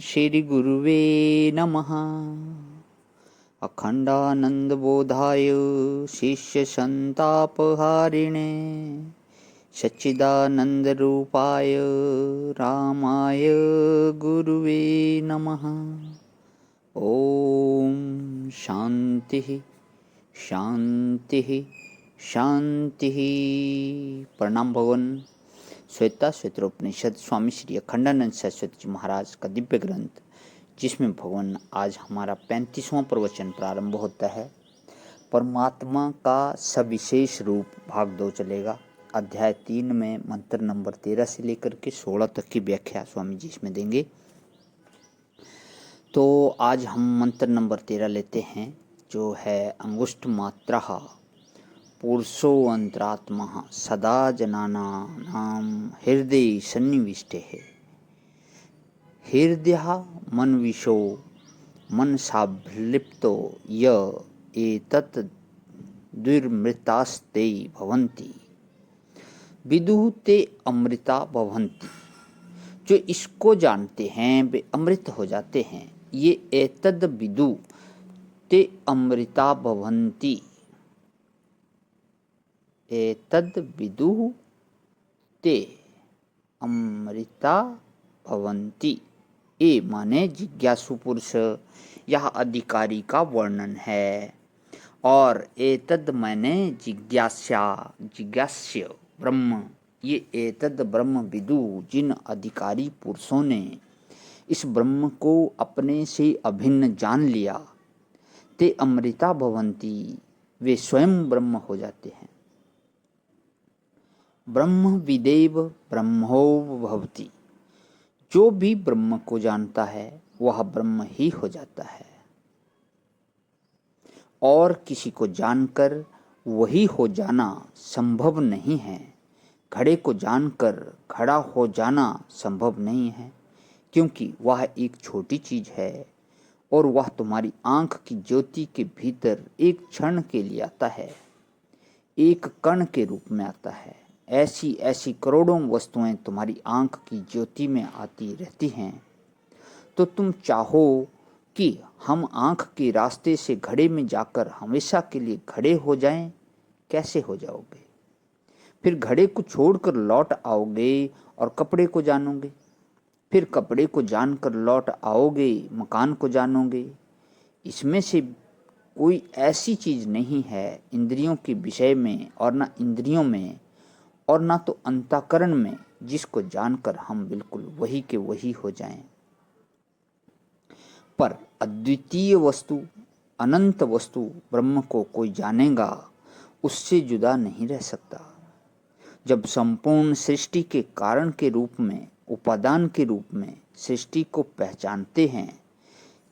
श्री गुरुवे नमः। अखंडानंदबोधाय शिष्यसंतापहारिणे सच्चिदानंदरूपाय रामाय गुरुवे नमः। ओम शांति शांति शांति। प्रणाम भगवान। श्वेता श्वेतोपनिषद स्वामी श्री अखंडानंद सरस्वती जी महाराज का दिव्य ग्रंथ, जिसमें भगवान आज हमारा 35वां प्रवचन प्रारंभ होता है। परमात्मा का सविशेष रूप भाग 2 चलेगा। अध्याय 3 में मंत्र नंबर 13 से लेकर के 16 तक की व्याख्या स्वामी जी इसमें देंगे। तो आज हम मंत्र नंबर 13 लेते हैं, जो है अंगुष्ठ मात्रा पुरुषो अंतरात्मा सदा जनानां हृदय सन्निविष्टे है। हृदय मनविशो मनसाभ्लिप्तो य एतत् दुर्मृतास्ते भवन्ति विदुः ते अमृता भवन्ति। जो इसको जानते हैं वे अमृत हो जाते हैं। ये एतद् विदु ते अमृता भवन्ति। एतद् विदुः ते अमृता भवन्ति। ए माने जिज्ञासु पुरुष, यह अधिकारी का वर्णन है। और एतद् माने जिज्ञास्या जिज्ञास्य ब्रह्म। ये एतद् ब्रह्म विदु, जिन अधिकारी पुरुषों ने इस ब्रह्म को अपने से अभिन्न जान लिया, ते अमृता भवन्ति, वे स्वयं ब्रह्म हो जाते हैं। ब्रह्म विदेव ब्रह्मो भवति। जो भी ब्रह्म को जानता है वह ब्रह्म ही हो जाता है, और किसी को जानकर वही हो जाना संभव नहीं है। घड़े को जानकर खड़ा हो जाना संभव नहीं है, क्योंकि वह एक छोटी चीज है और वह तुम्हारी आंख की ज्योति के भीतर एक क्षण के लिए आता है, एक कण के रूप में आता है। ऐसी ऐसी करोड़ों वस्तुएं तुम्हारी आंख की ज्योति में आती रहती हैं। तो तुम चाहो कि हम आंख के रास्ते से घड़े में जाकर हमेशा के लिए घड़े हो जाएं, कैसे हो जाओगे? फिर घड़े को छोड़कर लौट आओगे और कपड़े को जानोगे। फिर कपड़े को जानकर लौट आओगे, मकान को जानोगे। इसमें से कोई ऐसी चीज नहीं है इंद्रियों के विषय में, और ना इंद्रियों में, और ना तो अंतःकरण में, जिसको जानकर हम बिल्कुल वही के वही हो जाएं। पर अद्वितीय वस्तु, अनंत वस्तु ब्रह्म को कोई जानेगा, उससे जुदा नहीं रह सकता। जब संपूर्ण सृष्टि के कारण के रूप में, उपादान के रूप में सृष्टि को पहचानते हैं,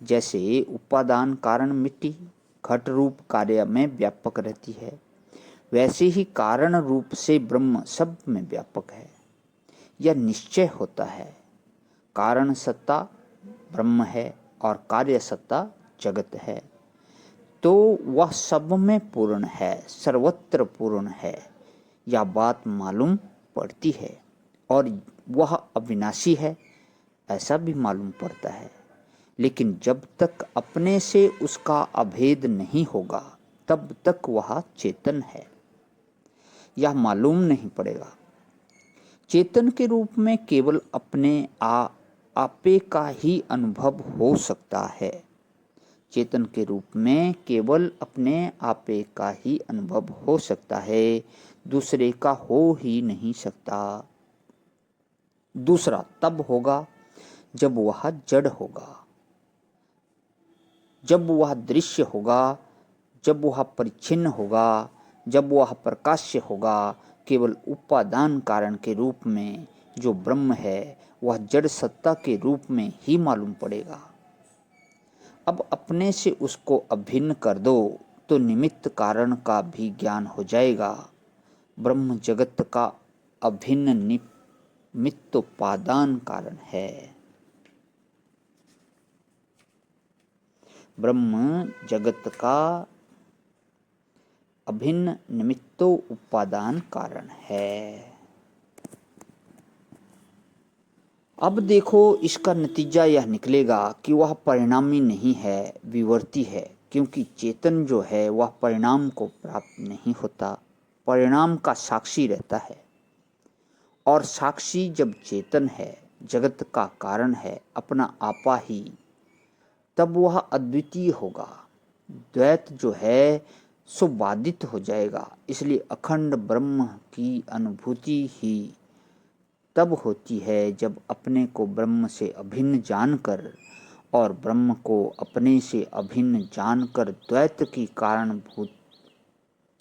जैसे उपादान कारण मिट्टी घट रूप कार्य में व्यापक रहती है, वैसे ही कारण रूप से ब्रह्म सब में व्यापक है। यह निश्चय होता है। कारण सत्ता ब्रह्म है और कार्य सत्ता जगत है, तो वह सब में पूर्ण है, सर्वत्र पूर्ण है। यह बात मालूम पड़ती है। और वह अविनाशी है, ऐसा भी मालूम पड़ता है। लेकिन जब तक अपने से उसका अभेद नहीं होगा, तब तक वह चेतन है, यह मालूम नहीं पड़ेगा। चेतन के रूप में केवल अपने आपे का ही अनुभव हो सकता है। चेतन के रूप में केवल अपने आपे का ही अनुभव हो सकता है, दूसरे का हो ही नहीं सकता। दूसरा तब होगा जब वह जड़ होगा, जब वह दृश्य होगा, जब वह परिच्छिन्न होगा, जब वह प्रकाश्य होगा। केवल उपादान कारण के रूप में जो ब्रह्म है वह जड़ सत्ता के रूप में ही मालूम पड़ेगा। अब अपने से उसको अभिन्न कर दो तो निमित्त कारण का भी ज्ञान हो जाएगा। ब्रह्म जगत का अभिन्न निमित्त उपादान कारण है। ब्रह्म जगत का अभिन्न निमित्तो उपादान कारण है। अब देखो, इसका नतीजा यह निकलेगा कि वह परिणामी नहीं है, विवर्ती है, क्योंकि चेतन जो है वह परिणाम को प्राप्त नहीं होता, परिणाम का साक्षी रहता है। और साक्षी जब चेतन है, जगत का कारण है, अपना आपा ही, तब वह अद्वितीय होगा। द्वैत जो है सो बाधित हो जाएगा। इसलिए अखंड ब्रह्म की अनुभूति ही तब होती है जब अपने को ब्रह्म से अभिन्न जानकर और ब्रह्म को अपने से अभिन्न जानकर द्वैत की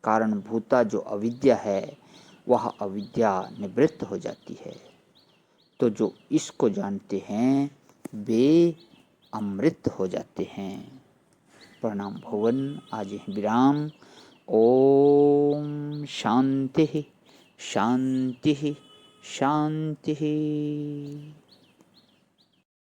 कारणभूता जो अविद्या है वह अविद्या निवृत्त हो जाती है। तो जो इसको जानते हैं वे अमृत हो जाते हैं। प्रणाम भवन। आज विराम। ओम शांति शांति शांति।